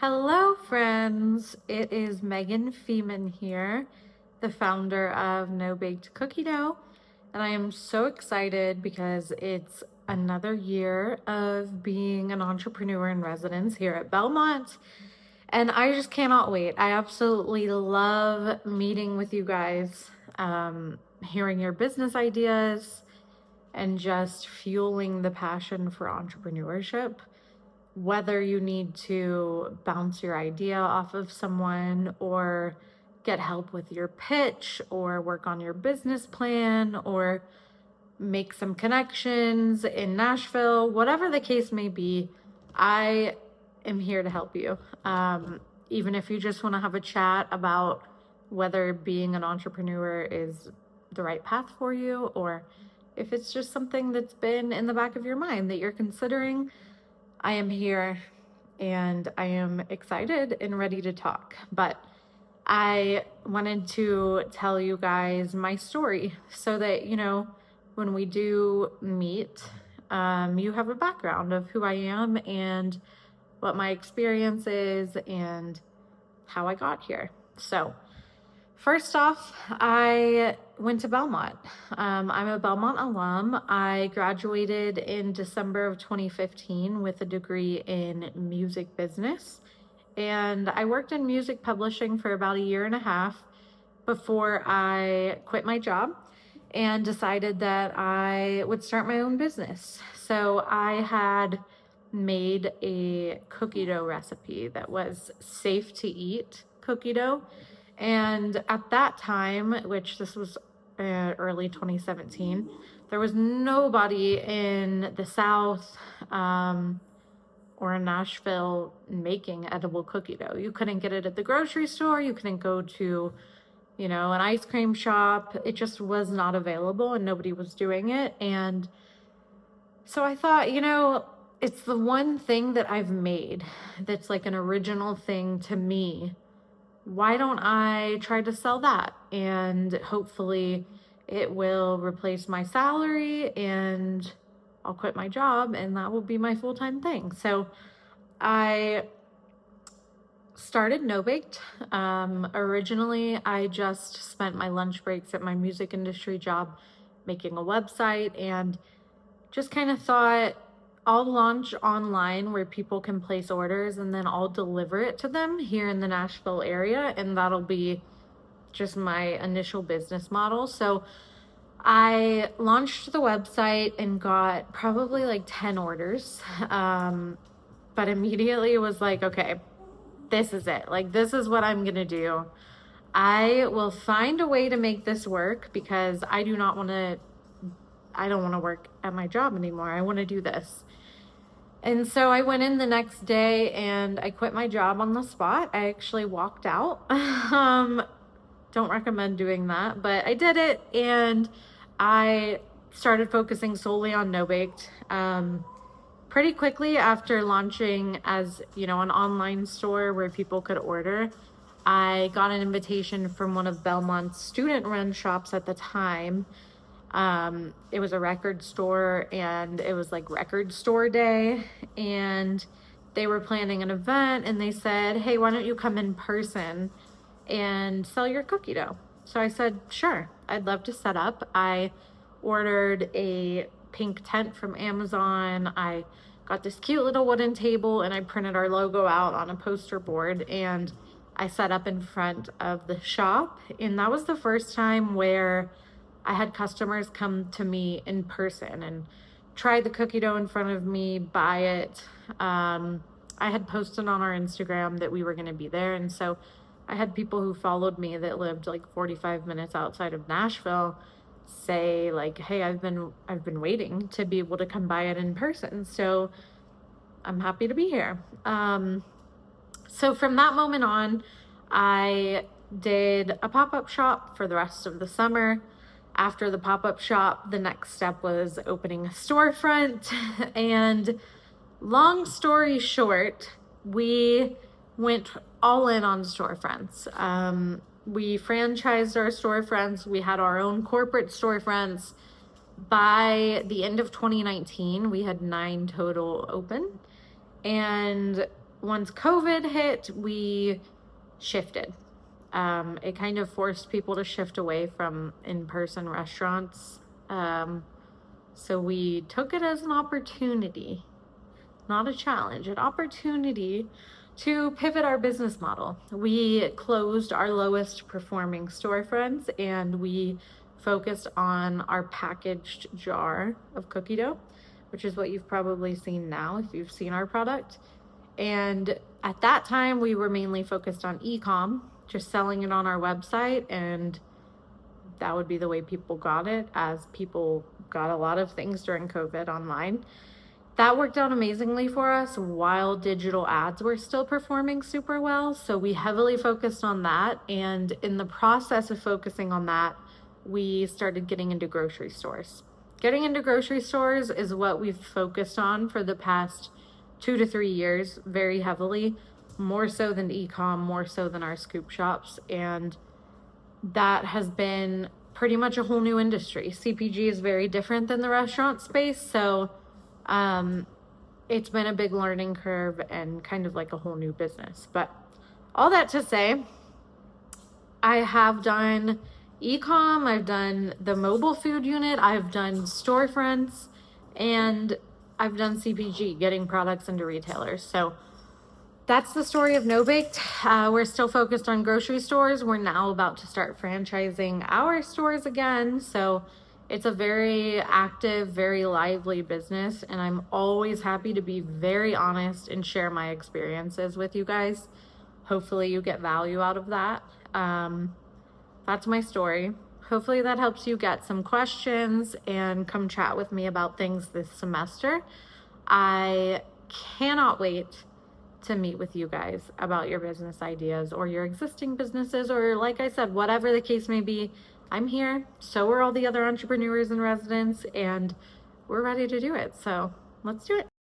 Hello, friends. It is Megan Feeman here, the founder of No Baked Cookie Dough. And I am so excited because it's another year of being an entrepreneur in residence here at Belmont. And I just cannot wait. I absolutely love meeting with you guys, hearing your business ideas, and just fueling the passion for entrepreneurship. Whether you need to bounce your idea off of someone or get help with your pitch or work on your business plan or make some connections in Nashville, whatever the case may be, I am here to help you. Even if you just want to have a chat about whether being an entrepreneur is the right path for you, or if it's just something that's been in the back of your mind that you're considering, I am here and I am excited and ready to talk. But I wanted to tell you guys my story so that, when we do meet, you have a background of who I am and what my experience is and how I got here. So, first off, I went to Belmont. I'm a Belmont alum. I graduated in December of 2015 with a degree in music business. And I worked in music publishing for about a year and a half before I quit my job and decided that I would start my own business. So I had made a cookie dough recipe that was safe to eat cookie dough. And at that time, which this was early 2017, there was nobody in the South or in Nashville making edible cookie dough. You couldn't get it at the grocery store. You couldn't go to, an ice cream shop. It just was not available and nobody was doing it. And so I thought, it's the one thing that I've made that's like an original thing to me. Why don't I try to sell that? And hopefully it will replace my salary and I'll quit my job and that will be my full-time thing. So I started No Baked. Originally, I just spent my lunch breaks at my music industry job making a website and just kind of thought I'll launch online where people can place orders and then I'll deliver it to them here in the Nashville area. And that'll be just my initial business model. So I launched the website and got probably like 10 orders. But immediately was like, okay, this is it. Like, this is what I'm going to do. I will find a way to make this work because I don't want to work at my job anymore. I want to do this. And so I went in the next day and I quit my job on the spot. I actually walked out. Don't recommend doing that, but I did it and I started focusing solely on No Baked. Pretty quickly after launching as, an online store where people could order, I got an invitation from one of Belmont's student-run shops at the time. It was a record store and it was like record store day and they were planning an event and they said, hey, why don't you come in person and sell your cookie dough? So I said, sure, I'd love to set up. I ordered a pink tent from Amazon. I got this cute little wooden table and I printed our logo out on a poster board and I set up in front of the shop. And that was the first time where I had customers come to me in person and try the cookie dough in front of me, buy it. I had posted on our Instagram that we were going to be there. And so I had people who followed me that lived like 45 minutes outside of Nashville say like, hey, I've been waiting to be able to come buy it in person. So I'm happy to be here. So from that moment on, I did a pop-up shop for the rest of the summer. After the pop-up shop, the next step was opening a storefront. And long story short, we went all in on storefronts. We franchised our storefronts. We had our own corporate storefronts. By the end of 2019, we had 9 total open. And once COVID hit, we shifted. It kind of forced people to shift away from in-person restaurants. So we took it as an opportunity, not a challenge, an opportunity to pivot our business model. We closed our lowest performing storefronts and we focused on our packaged jar of cookie dough, which is what you've probably seen now if you've seen our product. And at that time, we were mainly focused on e-com, just selling it on our website, and that would be the way people got it, as people got a lot of things during COVID online. That worked out amazingly for us while digital ads were still performing super well. So we heavily focused on that. And in the process of focusing on that, we started getting into grocery stores. Getting into grocery stores is what we've focused on for the past 2 to 3 years, very heavily, more so than e-com, more so than our scoop shops. And that has been pretty much a whole new industry. CPG is very different than the restaurant space. So it's been a big learning curve and kind of like a whole new business. But all that to say, I have done e-com, I've done the mobile food unit, I've done storefronts, and I've done CPG, getting products into retailers. So that's the story of No Baked. We're still focused on grocery stores. We're now about to start franchising our stores again. So it's a very active, very lively business. And I'm always happy to be very honest and share my experiences with you guys. Hopefully you get value out of that. That's my story. Hopefully that helps you get some questions and come chat with me about things this semester. I cannot wait to meet with you guys about your business ideas or your existing businesses, or like I said, whatever the case may be. I'm here. So are all the other entrepreneurs in residence, and we're ready to do it. So let's do it.